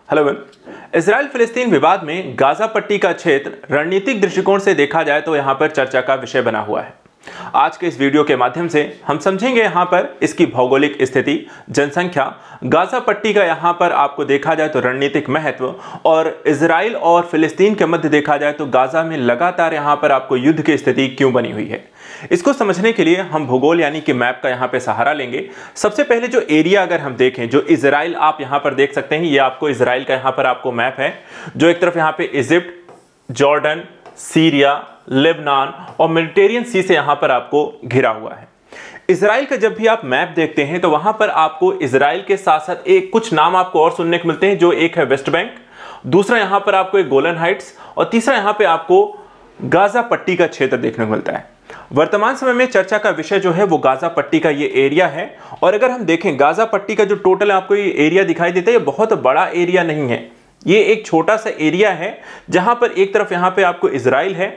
Hello Israel फिलिस्तीन विवाद में गाजा पट्टी का क्षेत्र रणनीतिक दृष्टिकोण से देखा जाए तो यहां पर चर्चा का विषय बना हुआ है। आज के इस वीडियो के माध्यम से हम समझेंगे यहां पर इसकी भौगोलिक स्थिति, जनसंख्या, गाजा पट्टी का यहां पर आपको देखा जाए तो रणनीतिक महत्व और इजराइल और फिलिस्तीन के मध्य देखा जाए तो गाजा में लगातार यहां पर आपको युद्ध की स्थिति क्यों बनी हुई है। इसको समझने के लिए हम भूगोल यानी कि मैप का यहां पे सहारा लेंगे। सबसे पहले जो एरिया अगर हम देखें, जो इजराइल आप यहां पर देख सकते हैं, ये आपको इजराइल का यहां पर आपको मैप है, जो एक तरफ यहां पे इजिप्ट, जॉर्डन, सीरिया, लेबनान और मेडिटेरियन सी से यहां पर आपको घिरा हुआ है। इजराइल का जब भी आप मैप देखते हैं तो वहां पर आपको इजराइल के साथ साथ एक कुछ नाम आपको और सुनने को मिलते हैं, जो एक है वेस्ट बैंक, दूसरा यहां पर आपको एक गोलन हाइट्स और तीसरा यहां पे आपको गाजा पट्टी का क्षेत्र देखने को मिलता है। वर्तमान समय में चर्चा का विषय जो है वो गाजा पट्टी का ये एरिया है। और अगर हम देखें गाजा पट्टी का जो टोटल आपको ये एरिया दिखाई देता है, ये बहुत बड़ा एरिया नहीं है, ये एक छोटा सा एरिया है जहां पर एक तरफ यहां पे आपको इजराइल है,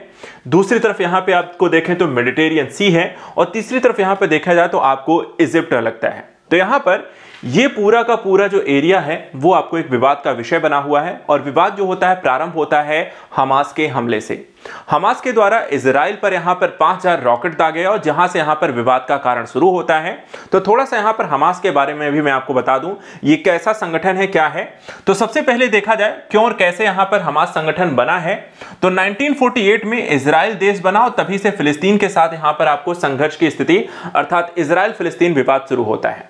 दूसरी तरफ यहां पे आपको देखें तो मेडिटेरियन सी है और तीसरी तरफ यहां पे देखा जाए तो आपको इजिप्ट लगता है। तो यहां पर ये पूरा का पूरा जो एरिया है वो आपको एक विवाद का विषय बना हुआ है और विवाद जो होता है प्रारंभ होता है हमास के हमले से। हमास के द्वारा इजराइल पर यहां पर 5000 रॉकेट दागे और जहां से यहां पर विवाद का कारण शुरू होता है। तो थोड़ा सा यहां पर हमास के बारे में भी मैं आपको बता दूं, ये कैसा संगठन है, क्या है। तो सबसे पहले देखा जाए क्यों और कैसे यहां पर हमास संगठन बना है। तो 1948 में इजराइल देश बना और तभी से फिलिस्तीन के साथ यहां पर आपको संघर्ष की स्थिति अर्थात इजराइल फिलिस्तीन विवाद शुरू होता है।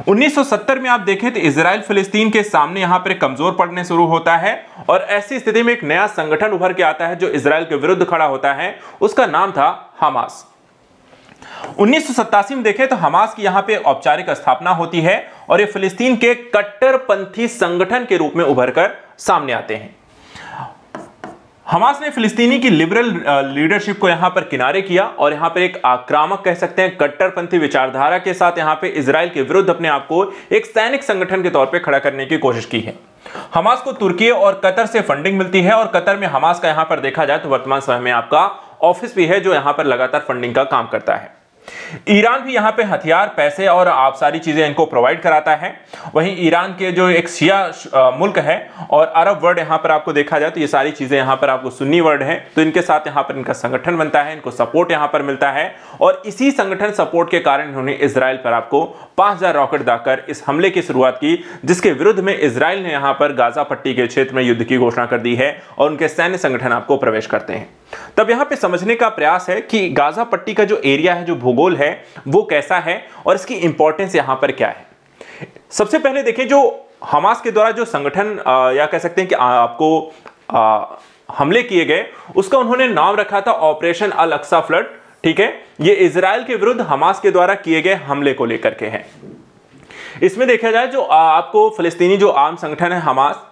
1970 में आप देखें तो इजराइल फिलिस्तीन के सामने यहां पर कमजोर पड़ने शुरू होता है और ऐसी स्थिति में एक नया संगठन उभर के आता है जो इजराइल के विरुद्ध खड़ा होता है, उसका नाम था हमास। 1987 में देखें तो हमास की यहां पे औपचारिक स्थापना होती है और ये फिलिस्तीन के कट्टरपंथी संगठन के रूप में उभर कर सामने आते हैं। हमास ने फिलिस्तीनी की लिबरल लीडरशिप को यहां पर किनारे किया और यहां पर एक आक्रामक कह सकते हैं कट्टरपंथी विचारधारा के साथ यहां पे इजराइल के विरुद्ध अपने आप को एक सैनिक संगठन के तौर पे खड़ा करने की कोशिश की है। हमास को तुर्की और कतर से फंडिंग मिलती है और कतर में हमास का यहां पर देखा जाए तो वर्तमान समय में आपका ऑफिस भी है जो यहां पर लगातार फंडिंग का काम करता है। ईरान भी यहां पे हथियार, पैसे और आप सारी चीजें इनको प्रोवाइड कराता है। वहीं ईरान के जो एक शिया मुल्क है और अरब वर्ल्ड यहां पर आपको देखा जाए तो ये सारी चीजें यहां पर आपको सुन्नी वर्ल्ड है, तो इनके साथ यहां पर इनका संगठन बनता है, इनको सपोर्ट यहां पर मिलता है और इसी संगठन सपोर्ट के कारण इन्होंने इजराइल पर आपको 5000 रॉकेट दागकर इस हमले की शुरुआत की, जिसके विरुद्ध में इजराइल ने यहां पर गाजा पट्टी के क्षेत्र में युद्ध की घोषणा कर दी है और उनके सैन्य संगठन आपको प्रवेश करते हैं। तब यहां पे समझने का प्रयास है कि गाजा पट्टी का जो एरिया है, जो भूगोल है, वो कैसा है और इसकी इंपॉर्टेंस यहां पर क्या है। सबसे पहले देखें, जो हमास के द्वारा जो संगठन या कह सकते हैं कि आपको हमले किए गए, उसका उन्होंने नाम रखा था ऑपरेशन अल अक्सा फ्लड। ठीक है, ये इजराइल के विरुद्ध हमास के द्वारा किए गए हमले को लेकर के है। इसमें देखा जाए जो आपको फिलिस्तीनी जो आर्म संगठन है हमास,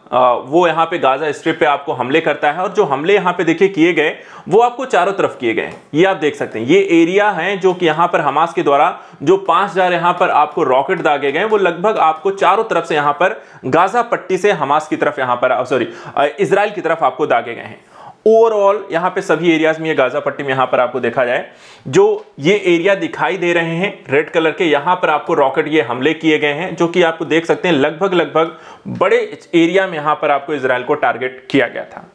वो यहाँ पे गाजा स्ट्रिप पे आपको हमले करता है और जो हमले यहाँ पे देखिए किए गए वो आपको चारों तरफ किए गए। ये आप देख सकते हैं, ये एरिया है जो कि यहाँ पर हमास के द्वारा जो 5000 यहाँ पर आपको रॉकेट दागे गए, वो लगभग आपको चारों तरफ से यहाँ पर गाजा पट्टी से हमास की तरफ यहाँ पर इजराइल की तरफ आपको दागे गए हैं। ओवरऑल यहाँ पे सभी एरियाज में, ये गाजा पट्टी में यहाँ पर आपको देखा जाए जो ये एरिया दिखाई दे रहे हैं रेड कलर के, यहाँ पर आपको रॉकेट ये हमले किए गए हैं, जो कि आपको देख सकते हैं लगभग बड़े एरिया में यहाँ पर आपको इजराइल को टारगेट किया गया था,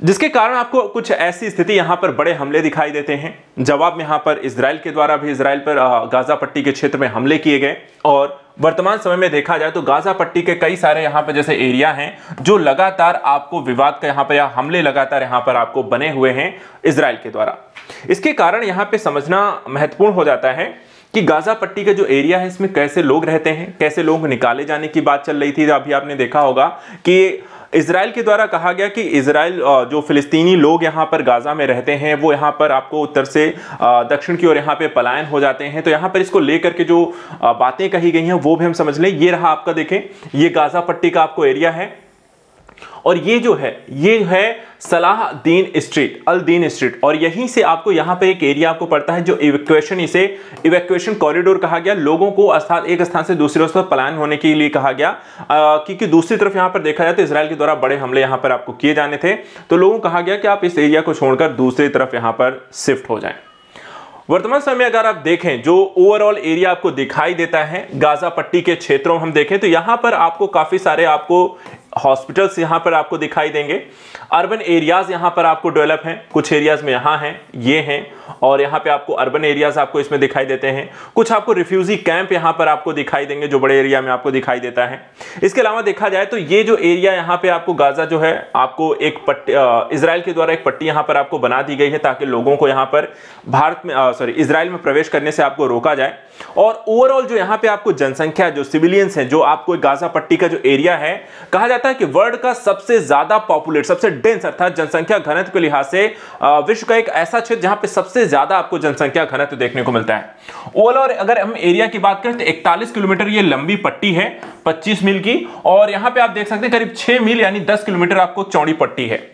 जिसके कारण आपको कुछ ऐसी स्थिति यहां पर बड़े हमले दिखाई देते हैं। जवाब में यहां पर इजराइल के द्वारा भी इजराइल पर गाजा पट्टी के क्षेत्र में हमले किए गए और वर्तमान समय में देखा जाए तो गाजा पट्टी के कई सारे यहां पर जैसे एरिया हैं जो लगातार आपको विवाद का यहां पर या हमले लगातार यहां पर आपको बने हुए हैं इजराइल के द्वारा। इसके कारण यहां पर समझना महत्वपूर्ण हो जाता है कि गाजा पट्टी का जो एरिया है इसमें कैसे लोग रहते हैं, कैसे लोग निकाले जाने की बात चल रही थी। अभी आपने देखा होगा कि इजराइल के द्वारा कहा गया कि इजराइल जो फिलिस्तीनी लोग यहाँ पर गाजा में रहते हैं वो यहाँ पर आपको उत्तर से दक्षिण की ओर यहाँ पे पलायन हो जाते हैं। तो यहाँ पर इसको लेकर के जो बातें कही गई हैं वो भी हम समझ लें। ये रहा आपका, देखें ये गाजा पट्टी का आपको एरिया है और ये जो है ये है सलाह दीन स्ट्रीट, अल दीन स्ट्रीट, और यहीं से आपको यहाँ पे एक एरिया आपको पड़ता है जो इवैक्यूएशन, इसे इवैक्यूएशन कॉरिडोर कहा गया। लोगों को अर्थात एक स्थान से दूसरे स्थान पर पलायन होने के लिए कहा गया, क्योंकि दूसरी तरफ यहाँ पर देखा जाए तो इजराइल के द्वारा बड़े हमले यहाँ पर आपको किए जाने थे। तो लोगों को कहा गया कि आप इस एरिया को छोड़कर दूसरी तरफ यहाँ पर शिफ्ट हो जाएं। वर्तमान समय में अगर आप देखें जो ओवरऑल एरिया आपको दिखाई देता है गाजा पट्टी के क्षेत्रों में हम देखें तो यहां पर आपको काफी सारे आपको हॉस्पिटल्स यहां पर आपको दिखाई देंगे। अर्बन एरियाज यहां पर आपको डेवलप हैं, कुछ एरियाज में यहां हैं, ये हैं, और यहां पे आपको अर्बन एरियाज आपको इसमें दिखाई देते हैं। कुछ आपको रिफ्यूजी कैंप यहां पर आपको दिखाई देंगे जो बड़े एरिया में आपको दिखाई देता है। इसके अलावा देखा जाए तो ये जो एरिया यहां पे आपको गाजा जो है आपको एक पट्टी इजराइल के द्वारा एक पट्टी यहां पर आपको बना दी गई है ताकि लोगों को यहां पर इजराइल में प्रवेश करने से आपको रोका जाए। और ओवरऑल जो यहां पे आपको जनसंख्या जो सिविलियंस हैं जो आपको गाजा पट्टी का जो एरिया है कहा जाता है कि वर्ल्ड का सबसे ज्यादा पॉपुलेट सबसे डेंस अर्थात जनसंख्या घनत्व के लिहाज से विश्व का एक ऐसा क्षेत्र जहां पे सबसे ज्यादा आपको जनसंख्या घनत्व देखने को मिलता है। ओवरऑल अगर हम एरिया की बात करें तो 41 किलोमीटर ये लंबी पट्टी है 25 मील की, और यहां पे आप देख सकते हैं करीब 6 मील यानी 10 किलोमीटर आपको चौड़ी पट्टी है।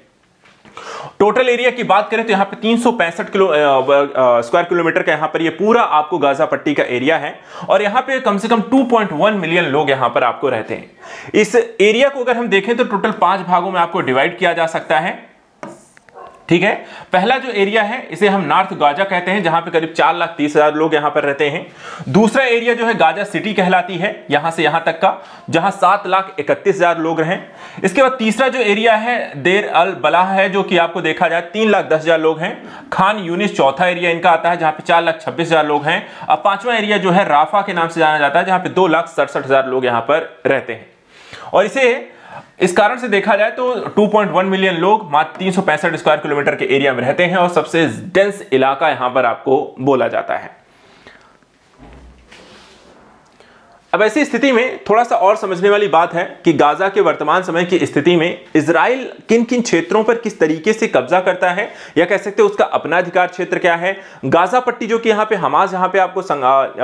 टोटल एरिया की बात करें तो यहां पे 365 स्क्वायर किलोमीटर का यहां पर ये पूरा आपको गाजा पट्टी का एरिया है, और यहां पे कम से कम 2.1 मिलियन लोग यहां पर आपको रहते हैं। इस एरिया को अगर हम देखें तो टोटल 5 भागों में आपको डिवाइड किया जा सकता है, ठीक है। पहला जो एरिया है इसे हम नॉर्थ गाजा कहते हैं जहां पे करीब 4,30,000 लोग यहां पर रहते हैं। दूसरा एरिया जो है गाजा सिटी कहलाती है यहां से यहां तक का, जहां 7,31,000 लोग रहे। इसके बाद तीसरा जो एरिया है देर अल बलाह है जो कि आपको देखा जाए 3,10,000 लोग हैं। खान यूनिस चौथा एरिया इनका आता है जहां पे 4,26,000 लोग हैं। अब पांचवा एरिया जो है राफा के नाम से जाना जाता है जहां पे 2,67,000 लोग यहां पर रहते हैं। और इसे इस कारण से देखा जाए तो 2.1 मिलियन लोग मात्र 365 स्क्वायर किलोमीटर के एरिया में रहते हैं और सबसे डेंस इलाका यहां पर आपको बोला जाता है। अब ऐसी स्थिति में थोड़ा सा और समझने वाली बात है कि गाजा के वर्तमान समय की स्थिति में इजराइल किन किन क्षेत्रों पर किस तरीके से कब्जा करता है, या कह सकते हैं उसका अपना अधिकार क्षेत्र क्या है। गाजा पट्टी जो कि यहाँ पे हमास यहाँ पे आपको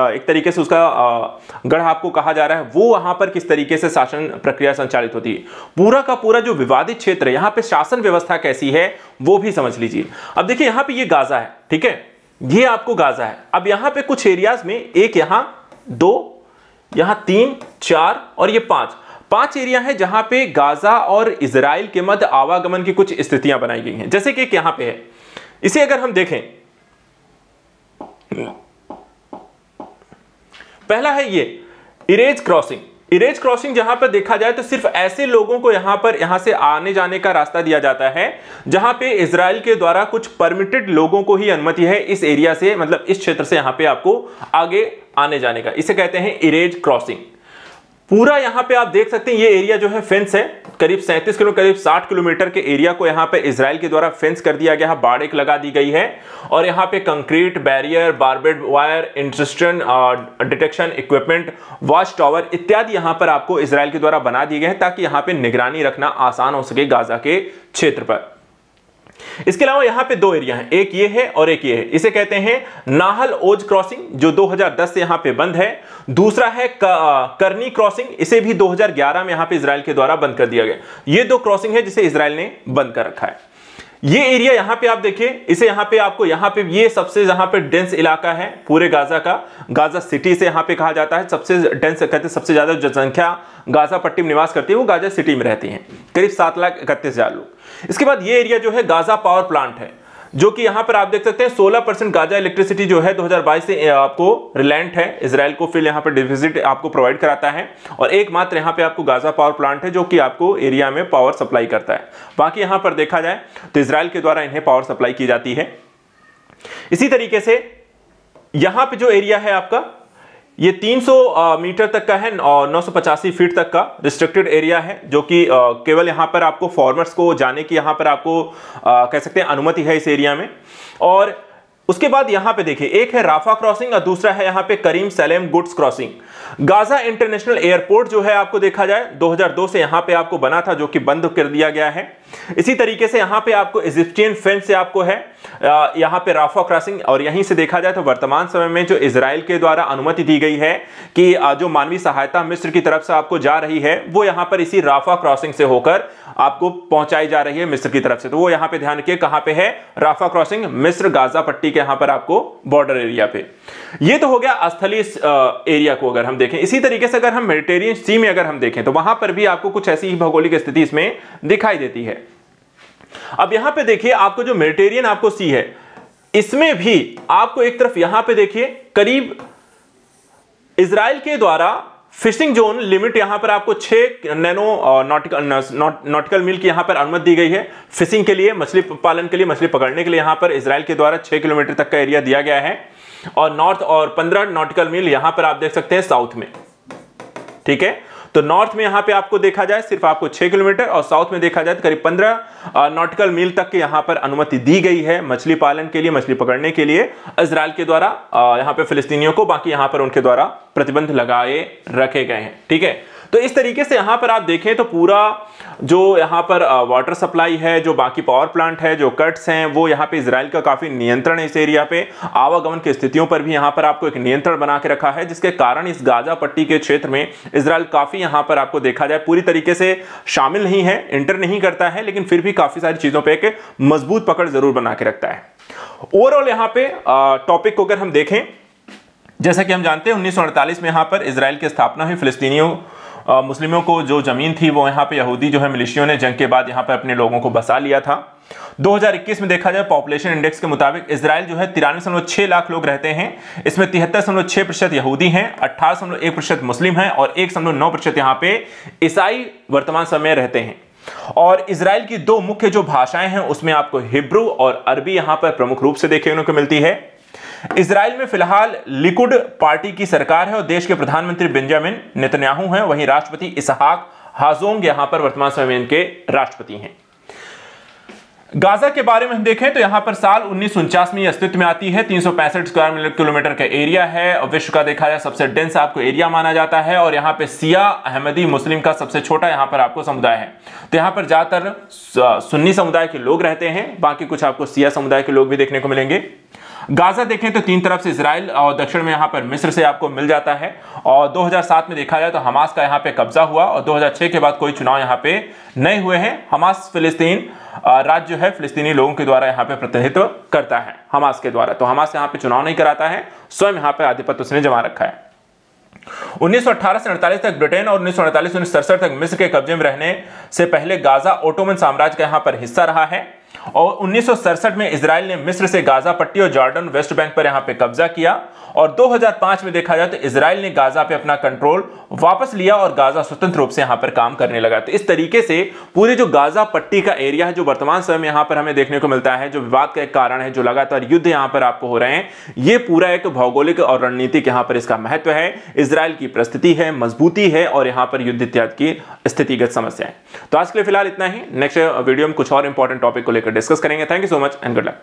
एक तरीके से उसका गढ़ आपको कहा जा रहा है, वो वहां पर किस तरीके से शासन प्रक्रिया संचालित होती है। पूरा का पूरा जो विवादित क्षेत्र है यहाँ पे शासन व्यवस्था कैसी है वो भी समझ लीजिए। अब देखिए यहाँ पे ये गाजा है, ठीक है, ये आपको गाजा है। अब यहाँ पे कुछ एरियाज में एक यहाँ 2 यहां 3 4 और ये 5 एरिया है जहां पे गाजा और इजराइल के मध्य आवागमन की कुछ स्थितियां बनाई गई हैं। जैसे कि एक यहां पे है, इसे अगर हम देखें, पहला है ये इरेज क्रॉसिंग जहां पर देखा जाए तो सिर्फ ऐसे लोगों को यहां से आने जाने का रास्ता दिया जाता है जहां पे इजराइल के द्वारा कुछ परमिटेड लोगों को ही अनुमति है इस एरिया से, मतलब इस क्षेत्र से यहां पे आपको आगे आने जाने का। इसे कहते हैं इरेज क्रॉसिंग। पूरा यहां पे आप देख सकते हैं ये एरिया जो है फेंस है, करीब 37 किलो करीब 60 किलोमीटर के एरिया को यहां पे इजराइल के द्वारा फेंस कर दिया गया है, बाड़ेक लगा दी गई है, और यहां पे concrete barrier, barbed wire, interested detection equipment, watch tower इत्यादि यहां पर आपको इजराइल के द्वारा बना दिए गए हैं ताकि यहां पे निगरानी रखना आसान हो सके गाजा के क्षेत्र पर। इसके अलावा यहां पे 2 एरिया हैं, एक ये है और एक ये है। इसे कहते हैं नाहल ओज क्रॉसिंग जो 2010 से यहां पे बंद है। दूसरा है करनी क्रॉसिंग, इसे भी 2011 में यहां पे इजराइल के द्वारा बंद कर दिया गया। ये 2 क्रॉसिंग है जिसे इजराइल ने बंद कर रखा है। ये एरिया यहां पे आप देखिए, इसे यहां पे आपको यहां पे ये सबसे यहां पे डेंस इलाका है पूरे गाजा का, गाजा सिटी से यहां पे कहा जाता है। सबसे डेंस कहते हैं, सबसे ज्यादा जनसंख्या गाजा पट्टी में निवास करती है वो गाजा सिटी में रहती है, करीब 7,31,000 लोग। इसके बाद ये एरिया जो है गाजा पावर प्लांट है जो कि यहां पर आप देख सकते हैं 16% गाजा इलेक्ट्रिसिटी जो है 2022 से आपको रिलायंट है, इजराइल को फिर यहां पर डिफिसिट आपको प्रोवाइड कराता है, और एकमात्र यहां पे आपको गाजा पावर प्लांट है जो कि आपको एरिया में पावर सप्लाई करता है। बाकी यहां पर देखा जाए तो इजराइल के द्वारा इन्हें पावर सप्लाई की जाती है। इसी तरीके से यहां पे जो एरिया है आपका ये 300 मीटर तक का है और 985 फीट तक का रिस्ट्रिक्टेड एरिया है जो कि केवल यहां पर आपको फॉर्मर्स को जाने की यहां पर आपको कह सकते हैं अनुमति है इस एरिया में। और उसके बाद यहां पे देखिए एक है राफा क्रॉसिंग और दूसरा है यहां पे Kerem Shalom goods crossing. Gaza international airport जो है आपको देखा जाए 2002 से यहां पे आपको बना था जो कि बंद कर दिया गया है। इसी तरीके से यहां पे आपको इजिप्शियन फेंस से आपको है यहां पे राफा क्रॉसिंग, और यहीं से देखा जाए तो वर्तमान समय में जो इजराइल के द्वारा अनुमति दी गई है कि जो मानवीय सहायता मिस्र की तरफ से आपको जा रही है वो यहां पर इसी राफा क्रॉसिंग से होकर आपको पहुंचाई जा रही है मिस्र की तरफ से। तो वो यहां पे ध्यान रखिए कहां पे है राफा क्रॉसिंग, मिस्र गाजा पट्टी के यहां पर आपको बॉर्डर एरिया पे। ये तो हो गया स्थलीय एरिया को अगर हम देखें। इसी तरीके से अगर हम मेडिटेरियन सी में अगर हम देखें तो वहां पर भी आपको कुछ ऐसी ही भौगोलिक स्थिति इसमें दिखाई देती है। अब यहां पे देखिए आपको जो मेडिटेरियन आपको सी है इसमें भी आपको एक तरफ यहां पे देखिए करीब इजराइल के द्वारा फिशिंग जोन लिमिट यहां पर आपको 6 नैनो नॉटिकल मील की यहां पर अनुमति दी गई है फिशिंग के लिए, मछली पालन के लिए, मछली पकड़ने के लिए यहां पर इजराइल के द्वारा 6 किलोमीटर तक का एरिया दिया गया है और नॉर्थ और 15 नॉटिकल मील यहां पर आप देख सकते हैं साउथ में। ठीक है, तो नॉर्थ में यहां पे आपको देखा जाए सिर्फ आपको 6 किलोमीटर और साउथ में देखा जाए तो करीब 15 नॉटिकल मील तक के यहां पर अनुमति दी गई है मछली पालन के लिए, मछली पकड़ने के लिए इजराइल के द्वारा यहां पे फिलिस्तीनियों को। बाकी यहां पर उनके द्वारा प्रतिबंध लगाए रखे गए हैं। ठीक है, तो इस तरीके से यहां पर आप देखें तो पूरा जो यहां पर वाटर सप्लाई है, जो बाकी पावर प्लांट है, जो कट्स हैं, वो यहां पे इजराइल का काफी नियंत्रण है इस एरिया पे। आवागमन की स्थितियों पर भी यहां पर आपको एक नियंत्रण बना के रखा है, जिसके कारण इस गाजा पट्टी के क्षेत्र में इजराइल काफी यहां पर आपको देखा जाए पूरी तरीके से शामिल नहीं है, इंटर नहीं करता है, लेकिन फिर भी काफी सारी चीजों पर एक मजबूत पकड़ जरूर बना के रखता है। ओवरऑल यहां पे टॉपिक को अगर हम देखें, जैसा कि हम जानते हैं 1948 में यहां पर इजराइल की स्थापना हुई। फिलिस्तीनियों मुस्लिमों को जो जमीन थी वो यहाँ पे यहूदी जो है मिलिशियों ने जंग के बाद यहाँ पे अपने लोगों को बसा लिया था। 2021 में देखा जाए पॉपुलेशन इंडेक्स के मुताबिक इजराइल जो है 93.6 लाख लोग रहते हैं। इसमें 73.6% यहूदी हैं, 18.1% मुस्लिम हैं और 1.9% यहाँ पे ईसाई वर्तमान समय रहते हैं। और इजराइल की दो मुख्य जो भाषाएं हैं उसमें आपको हिब्रू और अरबी यहाँ पर प्रमुख रूप से देखने को मिलती है। इजराइल में फिलहाल लिकुड पार्टी की सरकार है और देश के प्रधानमंत्री बेंजामिन नेतन्याहू हैं, वहीं राष्ट्रपति इसहाक हाजोंग यहां पर वर्तमान समय में इनके राष्ट्रपति हैं। गाजा के बारे में हम देखें तो यहां पर साल 1949 में यह अस्तित्व में आती है। 365 स्क्वायर किलोमीटर का एरिया है और विश्व का देखा जाए सबसे डेंस आपको एरिया माना जाता है और यहां पे सिया अहमदी मुस्लिम का सबसे छोटा यहां पर आपको समुदाय है। तो यहां पर ज्यादातर सुन्नी समुदाय के लोग रहते हैं, बाकी कुछ आपको सिया समुदाय के लोग भी देखने को मिलेंगे। गाजा देखें तो तीन तरफ से इजराइल और दक्षिण में यहां पर मिस्र से आपको मिल जाता है और 2007 में देखा जाए तो हमास का यहां पे कब्जा हुआ और 2006 के बाद कोई चुनाव यहां पे नहीं हुए हैं। हमास फिलिस्तीन राज्य जो है फिलिस्तीनी लोगों के द्वारा यहां पे प्रतिनिधित्व करता है हमास के द्वारा, तो हमास यहां पे चुनाव नहीं कराता है, स्वयं यहां पे आधिपत्य उसने जमा रखा है। 1918 से 48 तक ब्रिटेन और 1948 से 1967 तक मिस्र के कब्जे में रहने से पहले गाजा ओटोमन साम्राज्य का यहां पर हिस्सा रहा है और 1967 में इजराइल ने मिस्र से गाजा पट्टी और जॉर्डन वेस्ट बैंक पर यहां पे कब्जा किया और 2005 में देखा जाए तो इजराइल ने गाजा पे अपना कंट्रोल वापस लिया और गाजा स्वतंत्र रूप से यहां पर काम करने लगा। तो इस तरीके से पूरे जो गाजा पट्टी का एरिया है जो वर्तमान समय में यहां पर हमें देखने को मिलता है, जो विवाद का एक कारण है, जो लगातार युद्ध यहां पर आपको हो रहे हैं, ये पूरा एक भौगोलिक और रणनीतिक यहां पर इसका महत्व है। इजराइल की प्रस्थिति है, मजबूती है और यहां पर युद्ध इत्यादि की स्थितिगत समस्या है। तो आज के लिए फिलहाल इतना ही, नेक्स्ट वीडियो में कुछ और इंपॉर्टेंट टॉपिक को लेकर डिस्कस करेंगे। Thank you so much and good luck.